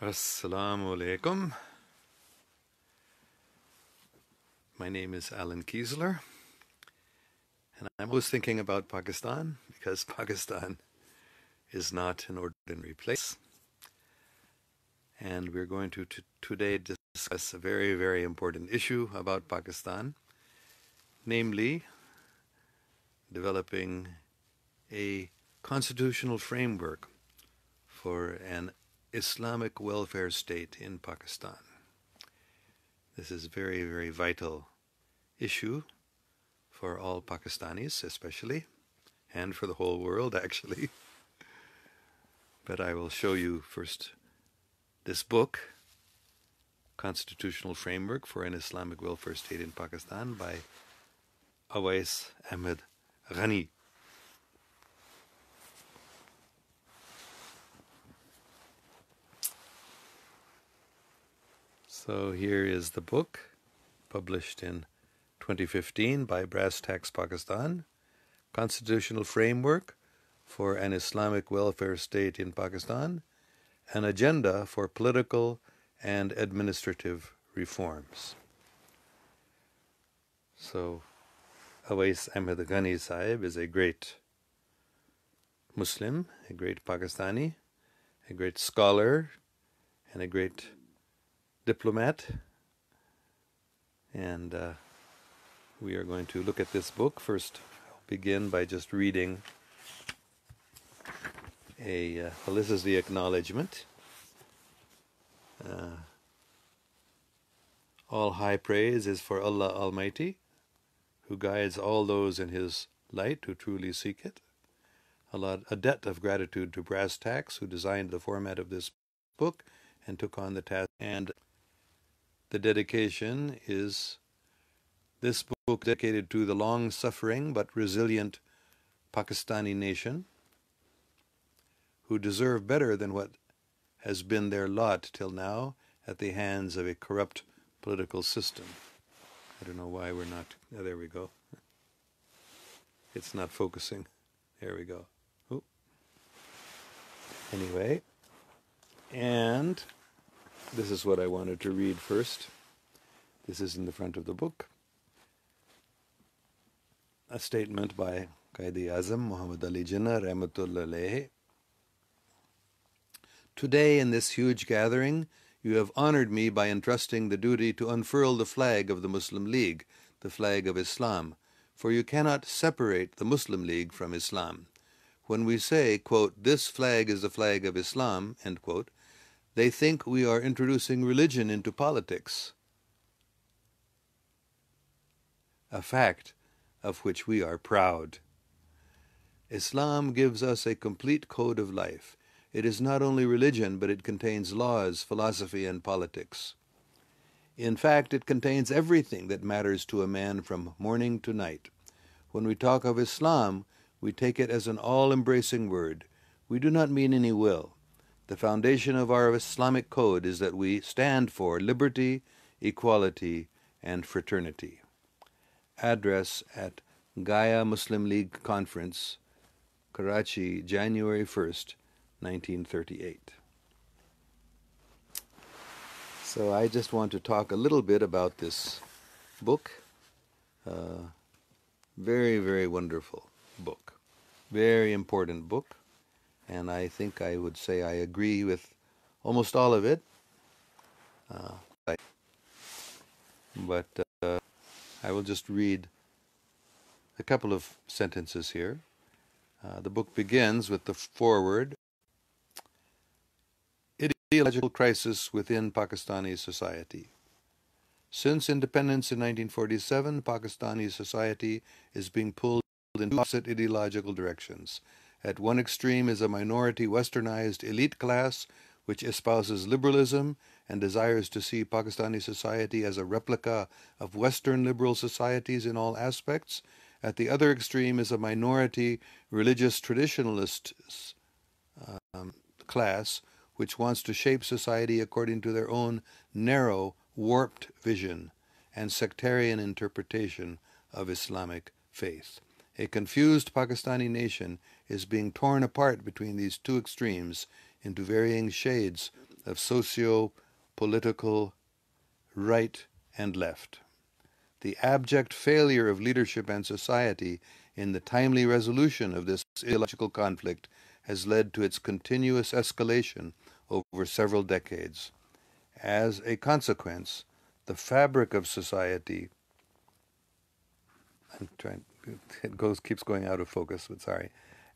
Assalamu alaikum. My name is Allan Keislar, and I'm always thinking about Pakistan because Pakistan is not an ordinary place. And we're going to today discuss a very, very important issue about Pakistan, namely developing a constitutional framework for an Islamic welfare state in Pakistan. This is a very, very vital issue for all Pakistanis especially, and for the whole world actually. But I will show you first this book, Constitutional Framework for an Islamic Welfare State in Pakistan by Owais Ahmed Ghani. So here is the book, published in 2015 by BrassTacks Pakistan, Constitutional Framework for an Islamic Welfare State in Pakistan, an Agenda for Political and Administrative Reforms. So, Owais Ahmed Ghani Sahib is a great Muslim, a great Pakistani, a great scholar, and a great diplomat, and we are going to look at this book. First, I'll begin by just reading well, this is the acknowledgement. All high praise is for Allah Almighty, who guides all those in His light who truly seek it. A debt of gratitude to BrassTacks, who designed the format of this book and took on the task. And the dedication is this book dedicated to the long-suffering but resilient Pakistani nation, who deserve better than what has been their lot till now at the hands of a corrupt political system. I don't know why we're not... Oh, there we go. It's not focusing. There we go. Ooh. Anyway, and this is what I wanted to read first. This is in the front of the book. A statement by Quaid-e-Azam Muhammad Ali Jinnah Rahmatullah Alayhi. Today in this huge gathering, you have honored me by entrusting the duty to unfurl the flag of the Muslim League, the flag of Islam, for you cannot separate the Muslim League from Islam. When we say, quote, this flag is the flag of Islam, end quote, they think we are introducing religion into politics, a fact of which we are proud. Islam gives us a complete code of life. It is not only religion, but it contains laws, philosophy, and politics. In fact, it contains everything that matters to a man from morning to night. When we talk of Islam, we take it as an all-embracing word. We do not mean any will. The foundation of our Islamic code is that we stand for liberty, equality, and fraternity. Address at Gaya Muslim League Conference, Karachi, January 1st, 1938. So I just want to talk a little bit about this book. Very, very wonderful book. Very important book. And I think I would say I agree with almost all of it. But I will just read a couple of sentences here. The book begins with the foreword. Ideological crisis within Pakistani society. Since independence in 1947, Pakistani society is being pulled in opposite ideological directions. At one extreme is a minority westernized elite class which espouses liberalism and desires to see Pakistani society as a replica of Western liberal societies in all aspects. At the other extreme is a minority religious traditionalist class which wants to shape society according to their own narrow, warped vision and sectarian interpretation of Islamic faith. A confused Pakistani nation is being torn apart between these two extremes into varying shades of socio-political right and left. The abject failure of leadership and society in the timely resolution of this ideological conflict has led to its continuous escalation over several decades. As a consequence, the fabric of society, keeps going out of focus, but sorry.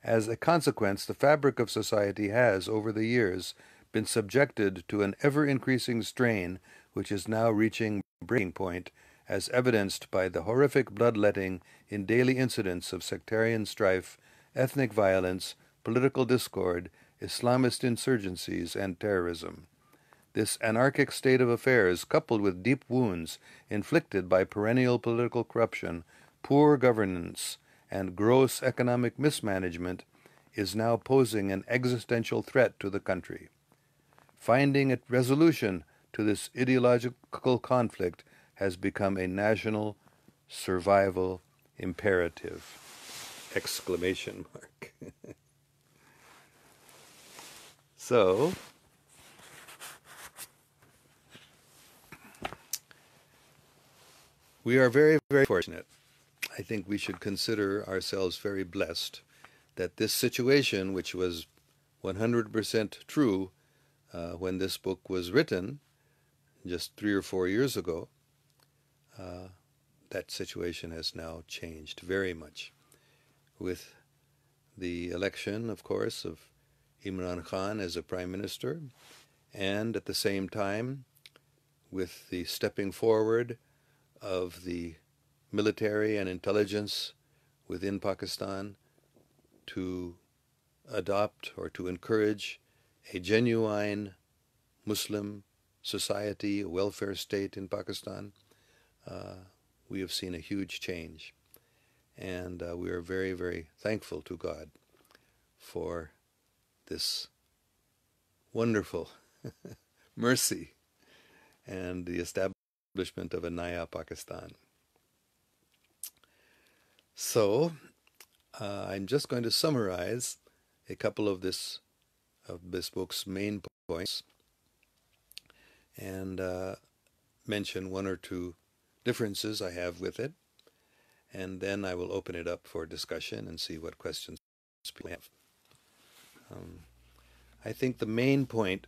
As a consequence, the fabric of society has, over the years, been subjected to an ever-increasing strain which is now reaching breaking point, as evidenced by the horrific bloodletting in daily incidents of sectarian strife, ethnic violence, political discord, Islamist insurgencies, and terrorism. This anarchic state of affairs, coupled with deep wounds inflicted by perennial political corruption, poor governance, and gross economic mismanagement, is now posing an existential threat to the country. Finding a resolution to this ideological conflict has become a national survival imperative! Exclamation mark. So, we are very, very fortunate. I think we should consider ourselves very blessed that this situation, which was 100% true when this book was written just 3 or 4 years ago, that situation has now changed very much. With the election, of course, of Imran Khan as a prime minister, and at the same time with the stepping forward of the military and intelligence within Pakistan to adopt or to encourage a genuine Muslim society, a welfare state in Pakistan, we have seen a huge change. And we are very, very thankful to God for this wonderful mercy and the establishment of a Naya Pakistan. So, I'm just going to summarize a couple of this book's main points and mention 1 or 2 differences I have with it, and then I will open it up for discussion and see what questions people have. I think the main point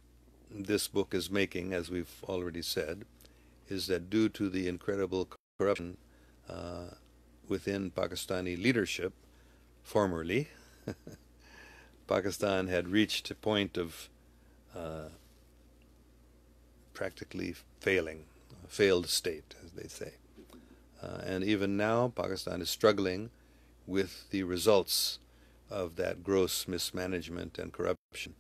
this book is making, as we've already said, is that due to the incredible corruption within Pakistani leadership, formerly, Pakistan had reached a point of practically failing, a failed state, as they say. And even now, Pakistan is struggling with the results of that gross mismanagement and corruption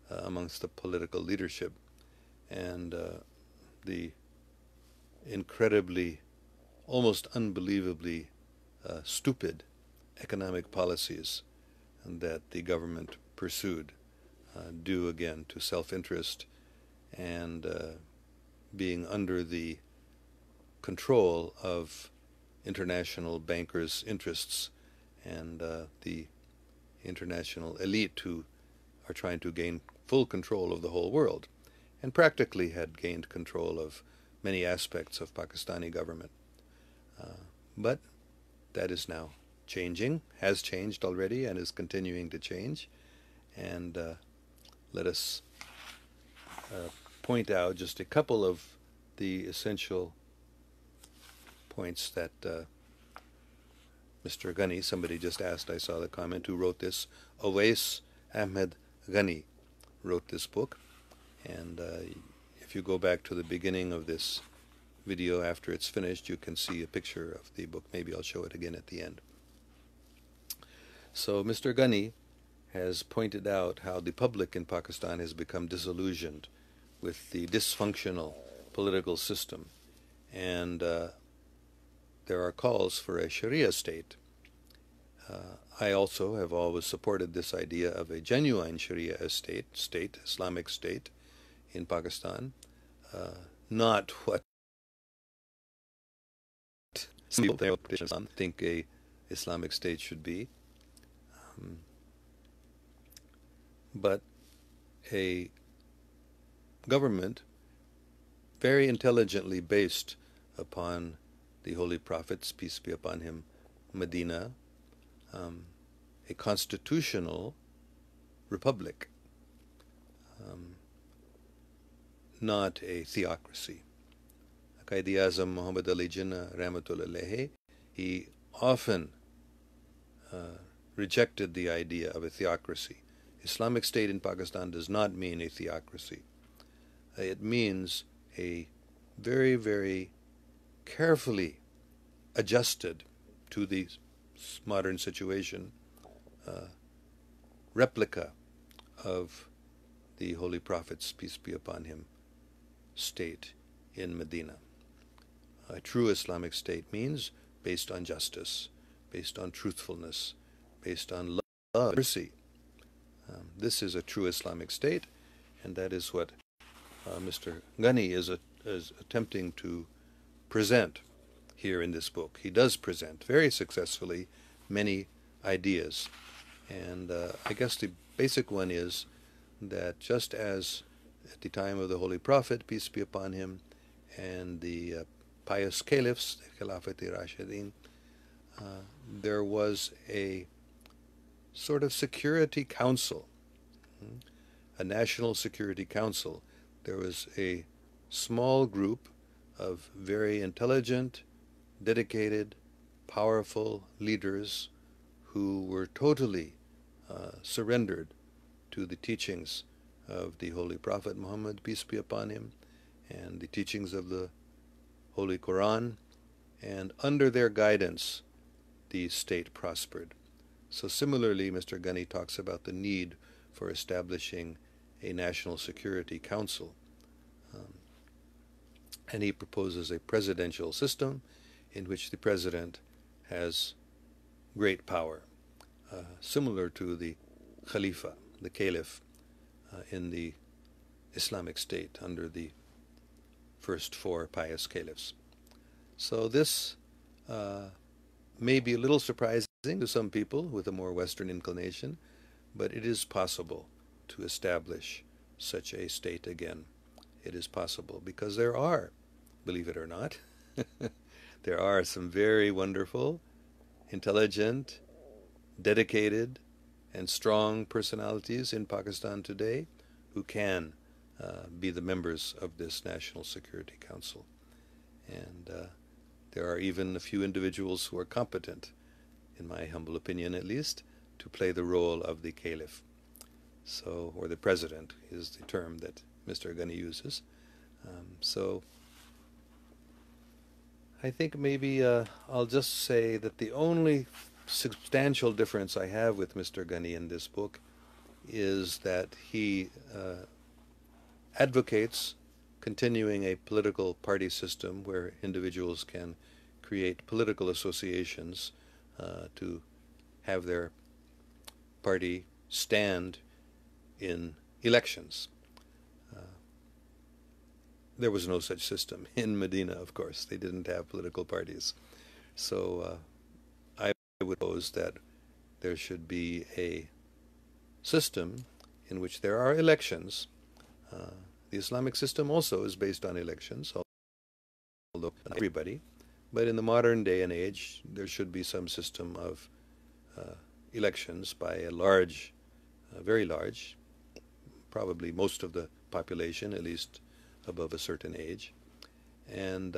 amongst the political leadership, and the incredibly, almost unbelievably stupid economic policies that the government pursued, due again to self-interest and being under the control of international bankers' interests and the international elite who are trying to gain full control of the whole world, and practically had gained control of many aspects of Pakistani government. But that is now changing, has changed already, and is continuing to change. And let us point out just a couple of the essential points that Mr. Ghani, somebody just asked, I saw the comment, who wrote this. Owais Ahmed Ghani wrote this book. And if you go back to the beginning of this video after it's finished, you can see a picture of the book. Maybe I'll show it again at the end. So Mr. Ghani has pointed out how the public in Pakistan has become disillusioned with the dysfunctional political system, and there are calls for a Sharia state. I also have always supported this idea of a genuine Sharia state, Islamic state in Pakistan, not what some people think a Islamic state should be, but government very intelligently based upon the Holy Prophet's, peace be upon him, Medina, a constitutional republic, not a theocracy. Qaid-e-Azam Muhammad Ali Jinnah Rahmatullah alayhi, he often rejected the idea of a theocracy. Islamic State in Pakistan does not mean a theocracy. It means a very, very carefully adjusted to the modern situation replica of the Holy Prophet's, peace be upon him, state in Medina. A true Islamic state means based on justice, based on truthfulness, based on love, mercy. This is a true Islamic state, and that is what Mr. Ghani is attempting to present here in this book. He does present very successfully many ideas, and I guess the basic one is that just as at the time of the Holy Prophet, peace be upon him, and the pious caliphs, the Khilafat-e-Rashidin, there was a sort of security council, a national security council. There was a small group of very intelligent, dedicated, powerful leaders who were totally surrendered to the teachings of the Holy Prophet Muhammad, peace be upon him, and the teachings of the Holy Quran, and under their guidance the state prospered. So similarly, Mr. Ghani talks about the need for establishing a National Security Council, and he proposes a presidential system in which the president has great power, similar to the Khalifa, the Caliph, in the Islamic State under the first four pious caliphs. So this may be a little surprising to some people with a more Western inclination, but it is possible to establish such a state again. It is possible because there are, believe it or not, there are some very wonderful, intelligent, dedicated, and strong personalities in Pakistan today who can be the members of this National Security Council. And there are even a few individuals who are competent, in my humble opinion at least, to play the role of the caliph. So, or the president is the term that Mr. Ghani uses. So I think maybe I'll just say that the only substantial difference I have with Mr. Ghani in this book is that he advocates continuing a political party system where individuals can create political associations to have their party stand in elections. There was no such system in Medina, of course. They didn't have political parties. So I would propose that there should be a system in which there are elections. The Islamic system also is based on elections, although not everybody. But in the modern day and age, there should be some system of elections by a large, very large, probably most of the population, at least above a certain age. And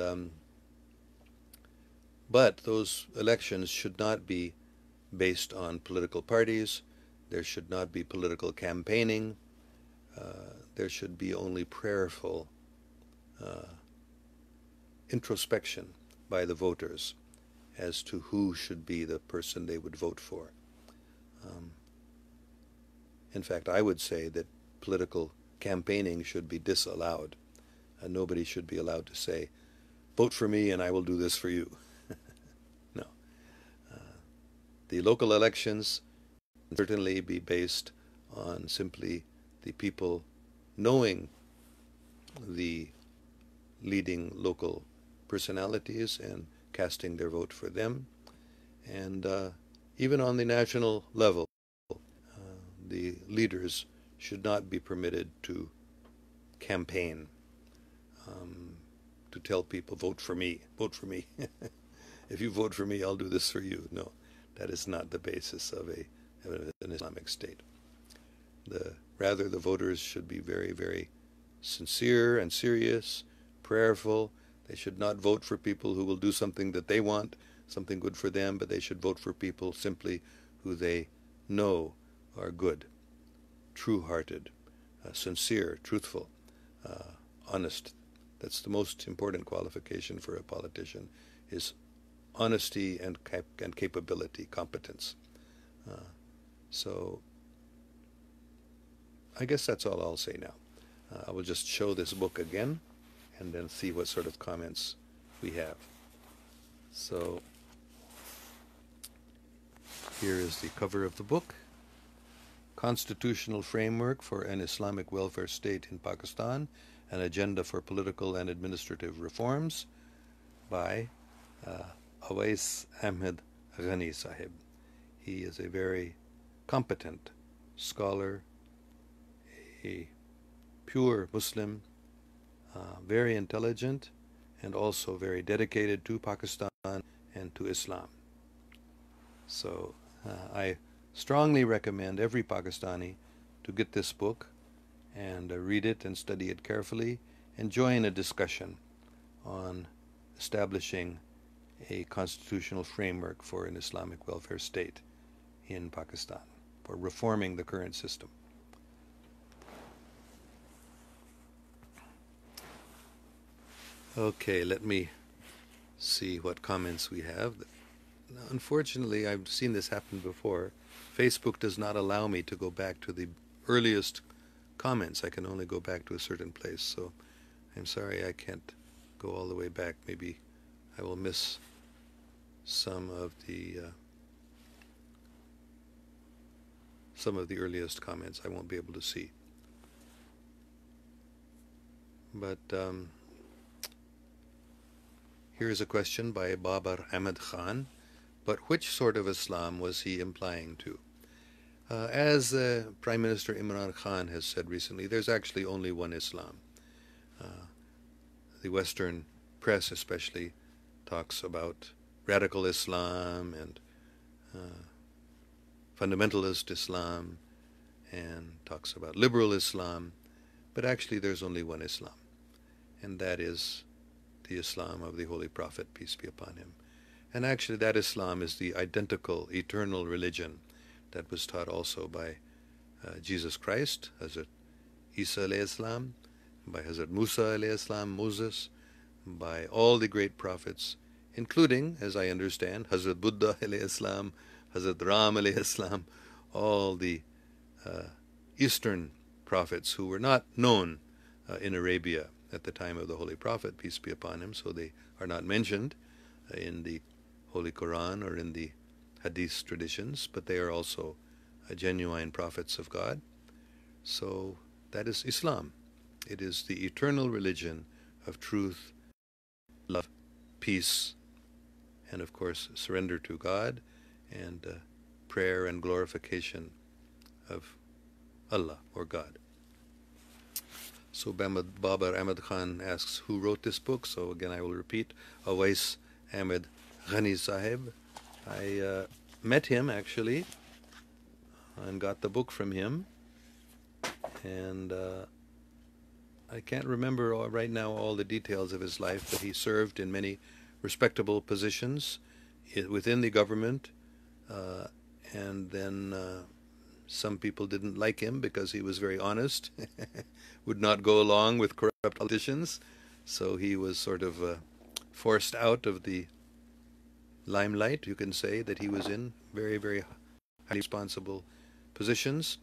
but those elections should not be based on political parties. There should not be political campaigning. There should be only prayerful introspection by the voters as to who should be the person they would vote for. In fact, I would say that political campaigning should be disallowed. Nobody should be allowed to say, vote for me and I will do this for you. No. The local elections can certainly be based on simply the people knowing the leading local personalities and casting their vote for them. And even on the national level, the leaders should not be permitted to campaign to tell people, vote for me, vote for me. If you vote for me, I'll do this for you. No, that is not the basis of an Islamic state. Rather, the voters should be very, very sincere and serious, prayerful. They should not vote for people who will do something that they want, something good for them, but they should vote for people simply who they know are good, true-hearted, sincere, truthful, honest. That's the most important qualification for a politician, is honesty and capability, competence. So I guess that's all I'll say now. I will just show this book again and then see what sort of comments we have. So here is the cover of the book. Constitutional Framework for an Islamic Welfare State in Pakistan, an Agenda for Political and Administrative Reforms, by Owais Ahmed Ghani Sahib. He is a very competent scholar, a pure Muslim, very intelligent, and also very dedicated to Pakistan and to Islam. So I strongly recommend every Pakistani to get this book and read it and study it carefully and join a discussion on establishing a constitutional framework for an Islamic welfare state in Pakistan, for reforming the current system. Okay, let me see what comments we have. Now, unfortunately, I've seen this happen before. Facebook does not allow me to go back to the earliest comments. I can only go back to a certain place, so I'm sorry I can't go all the way back. Maybe I will miss some of the earliest comments I won't be able to see. But here's a question by Babar Ahmed Khan. But which sort of Islam was he implying to? As Prime Minister Imran Khan has said recently, there's actually only one Islam. The Western press especially talks about radical Islam and fundamentalist Islam and talks about liberal Islam, but actually there's only one Islam, and that is the Islam of the Holy Prophet, peace be upon him. And actually that Islam is the identical, eternal religion that was taught also by Jesus Christ, Hazrat Isa alayhi salam, by Hazrat Musa alayhi salam, Moses, by all the great prophets, including, as I understand, Hazrat Buddha alayhi salam, Hazrat Ram alayhi salam, all the Eastern prophets who were not known in Arabia at the time of the Holy Prophet, peace be upon him, so they are not mentioned in the Holy Quran or in the Hadith traditions, but they are also genuine prophets of God. So that is Islam. It is the eternal religion of truth, love, peace, and of course surrender to God and prayer and glorification of Allah or God. So Babar Ahmed Khan asks, who wrote this book? So again I will repeat, Owais Ahmed Ghani Sahib. I met him actually and got the book from him, and I can't remember right now all the details of his life, but he served in many respectable positions within the government, and then some people didn't like him because he was very honest, would not go along with corrupt politicians, so he was sort of forced out of the limelight, you can say, that he was in. Very, very highly responsible positions.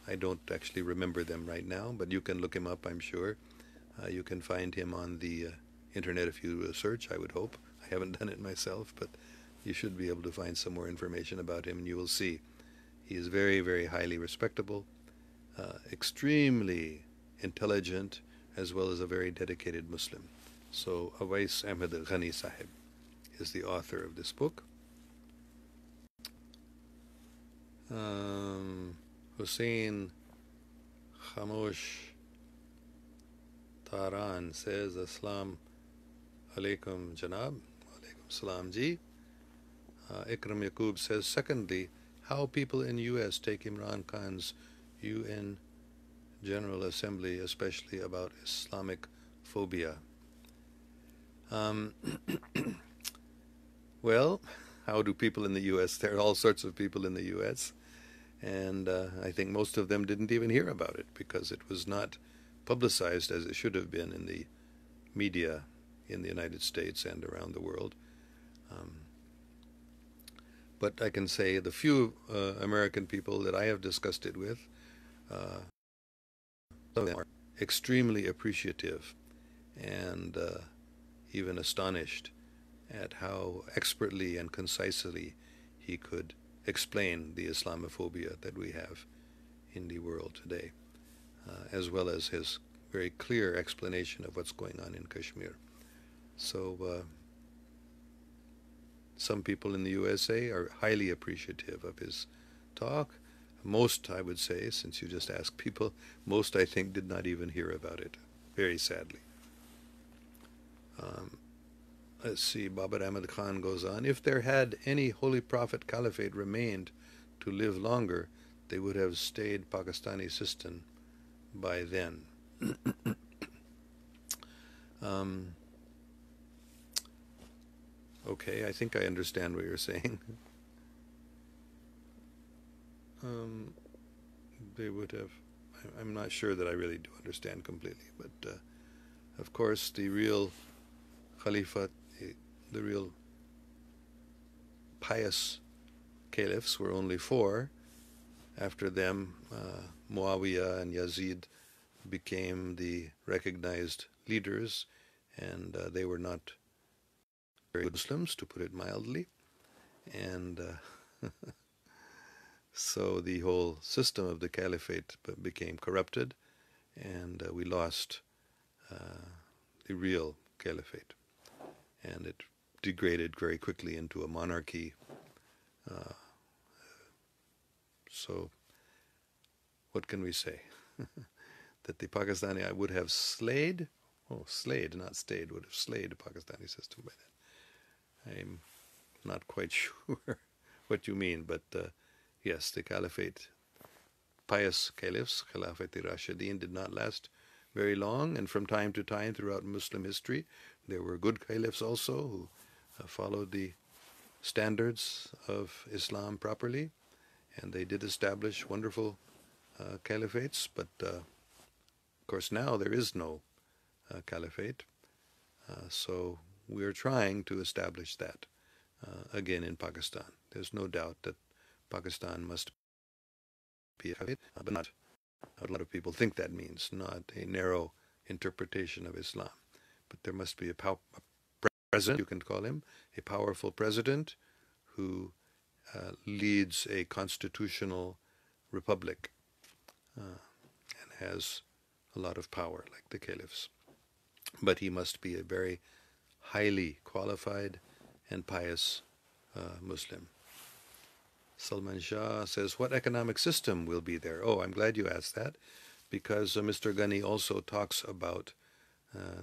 I don't actually remember them right now, but you can look him up, I'm sure. You can find him on the internet if you search, I would hope. I haven't done it myself, but you should be able to find some more information about him, and you will see. He is very, very highly respectable, extremely intelligent, as well as a very dedicated Muslim. So Owais Ahmed Ghani Sahib is the author of this book. Hussein Khamosh Taran says, Assalam alaikum janab. Alaikum salam ji. Ikram Yaqub says, secondly, how people in U.S. take Imran Khan's UN General Assembly, especially about Islamic phobia. Well, how do people in the U.S.? There are all sorts of people in the U.S., and I think most of them didn't even hear about it because it was not publicized as it should have been in the media in the United States and around the world. But I can say the few American people that I have discussed it with, some of them are extremely appreciative and even astonished at how expertly and concisely he could explain the Islamophobia that we have in the world today, as well as his very clear explanation of what's going on in Kashmir. So some people in the USA are highly appreciative of his talk. Most, I would say, since you just asked people, most I think did not even hear about it, very sadly. Let's see, Babar Ahmed Khan goes on, if there had any Holy Prophet Caliphate remained to live longer, they would have stayed Pakistani system by then. Okay, I think I understand what you're saying. They would have, I'm not sure that I really do understand completely, but of course the real Khalifa, the real pious caliphs were only four. After them, Muawiyah and Yazid became the recognized leaders, and they were not very good Muslims, to put it mildly. And so the whole system of the caliphate became corrupted, and we lost the real caliphate. And it degraded very quickly into a monarchy. So what can we say? That the Pakistani would have slayed, not stayed, would have slayed the Pakistani system by then. I'm not quite sure what you mean, but yes, the caliphate, pious caliphs, Khilafat-e-Rashidin, did not last very long, and from time to time throughout Muslim history, there were good caliphs also who followed the standards of Islam properly, and they did establish wonderful caliphates, but of course now there is no caliphate, so we're trying to establish that again in Pakistan. There's no doubt that Pakistan must be a caliphate, but not what a lot of people think that means, not a narrow interpretation of Islam. But there must be a president, you can call him, a powerful president who leads a constitutional republic and has a lot of power, like the caliphs. But he must be a very highly qualified and pious Muslim. Salman Shah says, what economic system will be there? Oh, I'm glad you asked that, because Mr. Ghani also talks about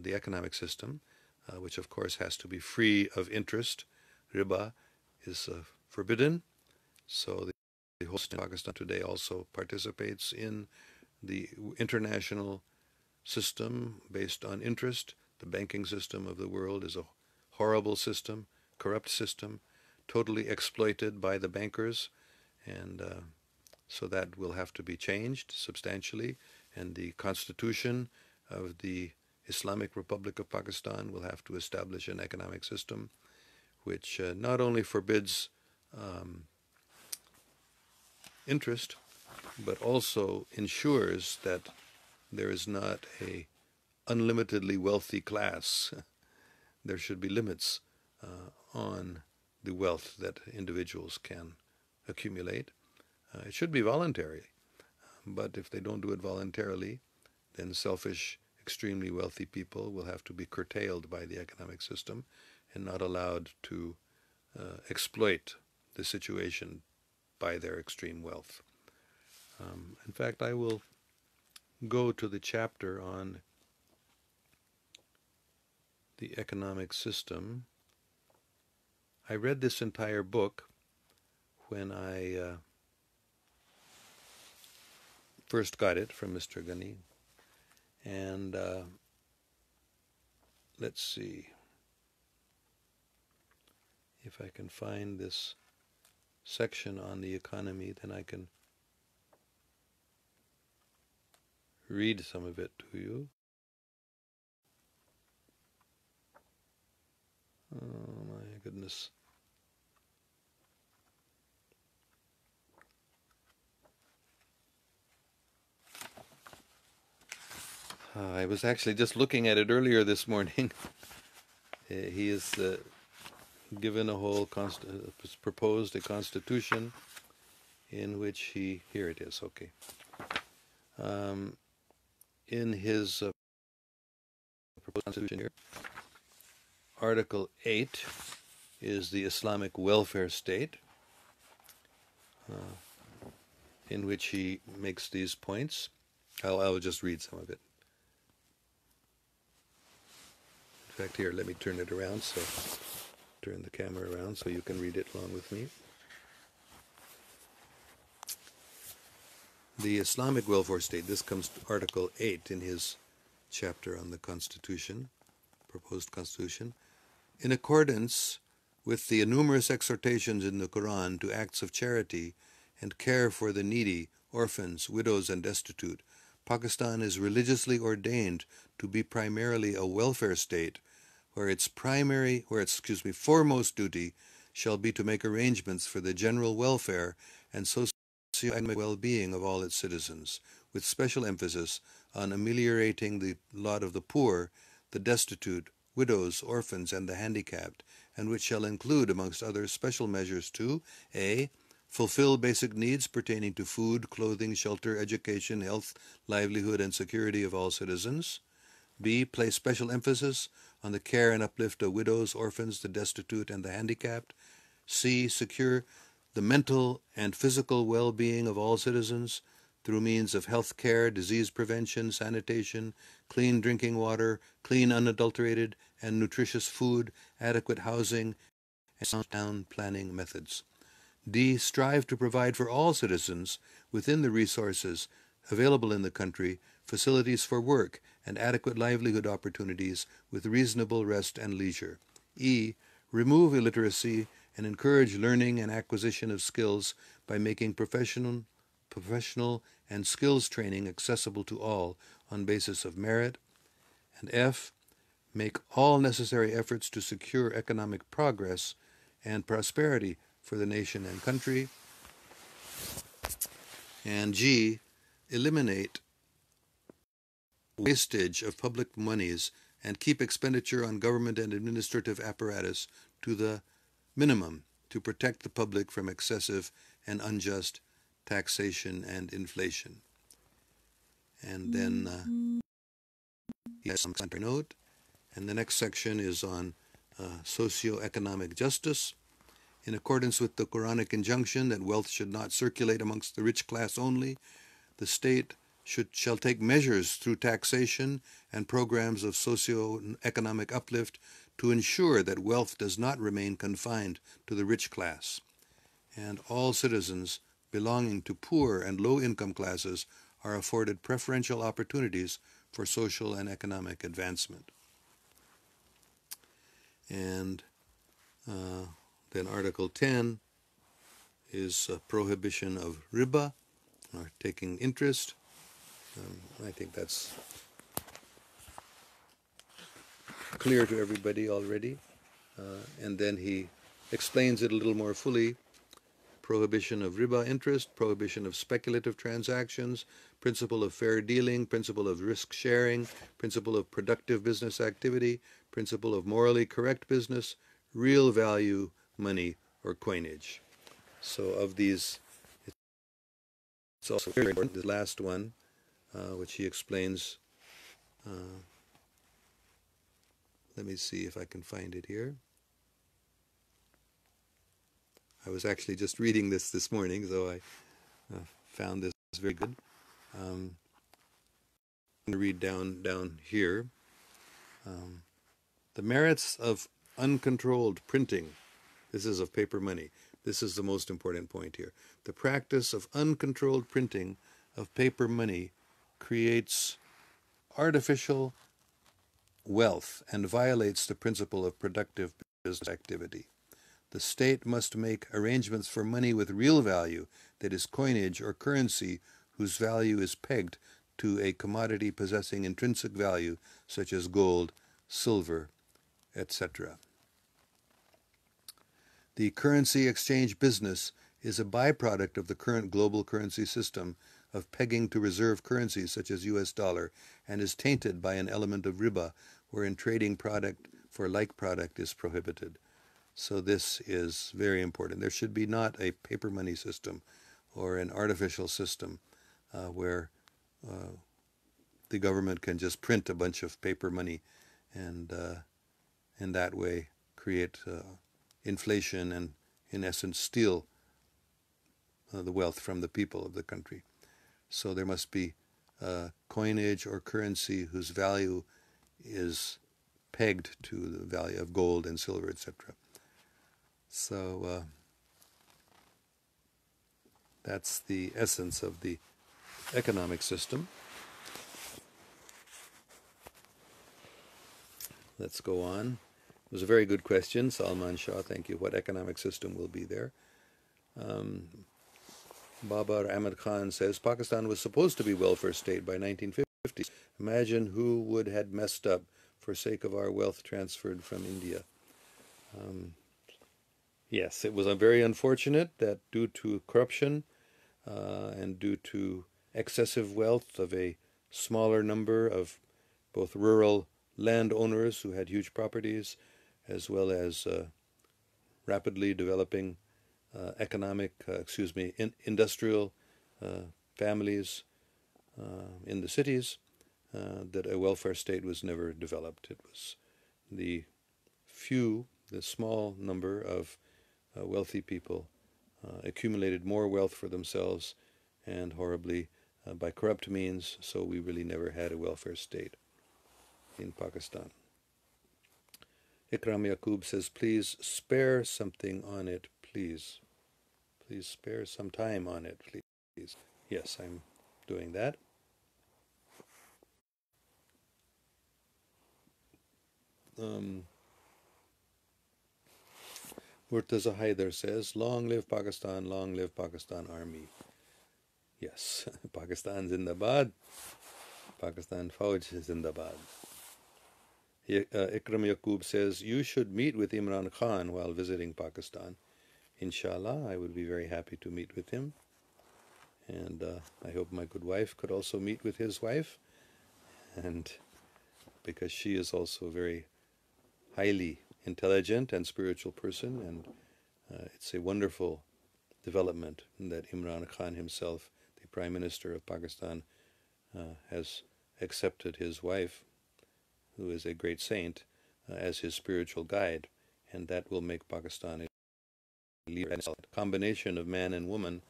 the economic system, which of course has to be free of interest. Riba is forbidden. So the whole state of Pakistan today also participates in the international system based on interest. The banking system of the world is a horrible system, corrupt system, totally exploited by the bankers, and so that will have to be changed substantially, and the constitution of the Islamic Republic of Pakistan will have to establish an economic system which not only forbids interest, but also ensures that there is not a unlimitedly wealthy class. There should be limits on the wealth that individuals can accumulate. It should be voluntary, but if they don't do it voluntarily, then selfish, extremely wealthy people will have to be curtailed by the economic system and not allowed to exploit the situation by their extreme wealth. In fact, I will go to the chapter on the economic system. I read this entire book when I first got it from Mr. Ghani. And let's see if I can find this section on the economy, then I can read some of it to you. Oh my goodness. I was actually just looking at it earlier this morning. He has given a whole proposed a constitution in which he, here it is, okay. In his proposed constitution here, Article 8 is the Islamic welfare state, in which he makes these points. I'll just read some of it. In fact, here, let me turn it around, so turn the camera around so you can read it along with me. The Islamic welfare state, this comes to Article 8 in his chapter on the Constitution, proposed Constitution. In accordance with the numerous exhortations in the Quran to acts of charity and care for the needy, orphans, widows, and destitute, Pakistan is religiously ordained to be primarily a welfare state where its foremost duty shall be to make arrangements for the general welfare and socio-economic well-being of all its citizens, with special emphasis on ameliorating the lot of the poor, the destitute, widows, orphans, and the handicapped, and which shall include, amongst others, special measures to a. Fulfill basic needs pertaining to food, clothing, shelter, education, health, livelihood, and security of all citizens. B. Place special emphasis on the care and uplift of widows, orphans, the destitute, and the handicapped. C. Secure the mental and physical well-being of all citizens through means of health care, disease prevention, sanitation, clean drinking water, clean unadulterated and nutritious food, adequate housing, and sound town planning methods. D. Strive to provide for all citizens, within the resources available in the country, facilities for work and adequate livelihood opportunities with reasonable rest and leisure. E. Remove illiteracy and encourage learning and acquisition of skills by making professional and skills training accessible to all on basis of merit. And F. Make all necessary efforts to secure economic progress and prosperity for the nation and country. And G. Eliminate wastage of public monies and keep expenditure on government and administrative apparatus to the minimum to protect the public from excessive and unjust taxation and inflation. And then he has some country note. And the next section is on socio-economic justice. In accordance with the Quranic injunction that wealth should not circulate amongst the rich class only, the state shall take measures through taxation and programs of socio-economic uplift to ensure that wealth does not remain confined to the rich class, and all citizens belonging to poor and low-income classes are afforded preferential opportunities for social and economic advancement. And then Article 10 is a prohibition of riba, or taking interest. I think that's clear to everybody already. And then he explains it a little more fully. Prohibition of riba interest, prohibition of speculative transactions, principle of fair dealing, principle of risk sharing, principle of productive business activity, principle of morally correct business, real value money or coinage. So of these, it's also very important, the last one, which he explains. Let me see if I can find it here. I was actually just reading this morning, so I found this very good. I'm going to read down here. The merits of uncontrolled printing. This is of paper money. This is the most important point here. The practice of uncontrolled printing of paper money creates artificial wealth and violates the principle of productive business activity. The state must make arrangements for money with real value, that is, coinage or currency whose value is pegged to a commodity possessing intrinsic value, such as gold, silver, etc. The currency exchange business is a byproduct of the current global currency system of pegging to reserve currencies such as US dollar, and is tainted by an element of riba, wherein trading product for like product is prohibited. So this is very important. There should be not a paper money system or an artificial system where the government can just print a bunch of paper money and in that way create inflation and, in essence, steal the wealth from the people of the country. So there must be coinage or currency whose value is pegged to the value of gold and silver, etc. So that's the essence of the economic system. Let's go on. It was a very good question, Salman Shah. Thank you. What economic system will be there? Babar Ahmed Khan says, Pakistan was supposed to be welfare state by 1950. Imagine who would had messed up for sake of our wealth transferred from India. Yes, it was very unfortunate that due to corruption and due to excessive wealth of a smaller number of both rural landowners who had huge properties, as well as rapidly developing industrial families in the cities, that a welfare state was never developed. It was the small number of wealthy people accumulated more wealth for themselves and horribly by corrupt means, so we really never had a welfare state in Pakistan. Ikram Yaqub says, please spare something on it, please. Please spare some time on it, please. Yes, I'm doing that. Murtaza Haider says, long live Pakistan Army. Yes, Pakistan Zindabad, Pakistan Fauj Zindabad. Ikram Yaqub says, you should meet with Imran Khan while visiting Pakistan. Inshallah, I would be very happy to meet with him. And I hope my good wife could also meet with his wife. And because she is also a very highly intelligent and spiritual person, and it's a wonderful development that Imran Khan himself, the Prime Minister of Pakistan, has accepted his wife, who is a great saint, as his spiritual guide, and that will make Pakistan a leader. And a combination of man and woman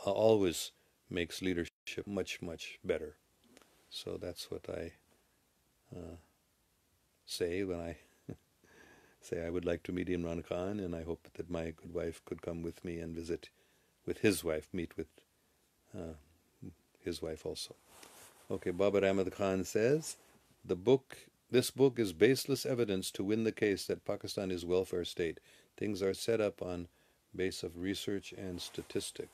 always makes leadership much, much better. So that's what I say when I say I would like to meet Imran Khan, and I hope that my good wife could come with me and visit with his wife, meet with his wife also. Okay, Babar Ahmed Khan says, this book is baseless evidence to win the case that Pakistan is welfare state. Things are set up on base of research and statistic.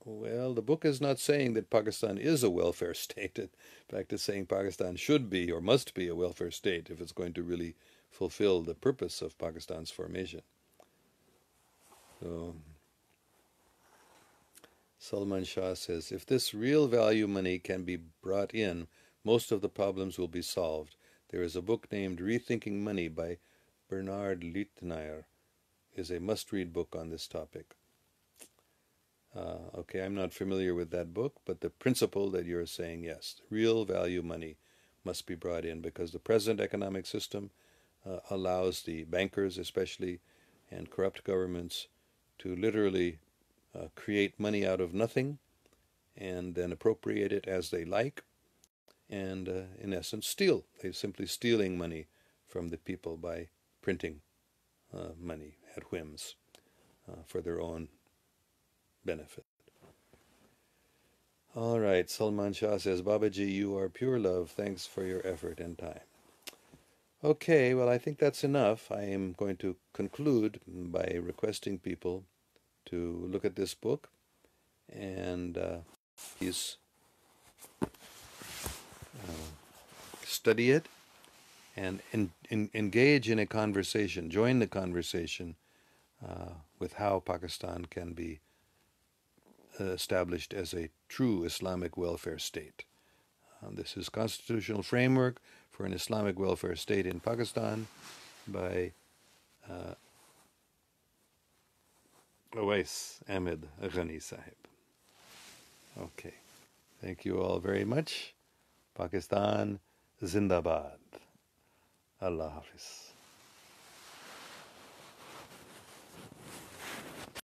Well, the book is not saying that Pakistan is a welfare state. In fact, it's saying Pakistan should be or must be a welfare state if it's going to really fulfill the purpose of Pakistan's formation. So, Salman Shah says, if this real value money can be brought in, most of the problems will be solved. There is a book named Rethinking Money by Bernard Littner. It is a must-read book on this topic. Okay, I'm not familiar with that book, but the principle that you're saying, yes, real value money must be brought in, because the present economic system allows the bankers especially and corrupt governments to literally create money out of nothing and then appropriate it as they like, and in essence steal. They're simply stealing money from the people by printing money at whims for their own benefit. All right, Salman Shah says, Babaji, you are pure love. Thanks for your effort and time. Okay, well, I think that's enough. I am going to conclude by requesting people to look at this book and please study it and engage in a conversation, join the conversation with how Pakistan can be established as a true Islamic welfare state. This is Constitutional Framework for an Islamic Welfare State in Pakistan by Owais, Ahmed, Ghani Sahib. Okay. Thank you all very much. Pakistan Zindabad. Allah Hafiz.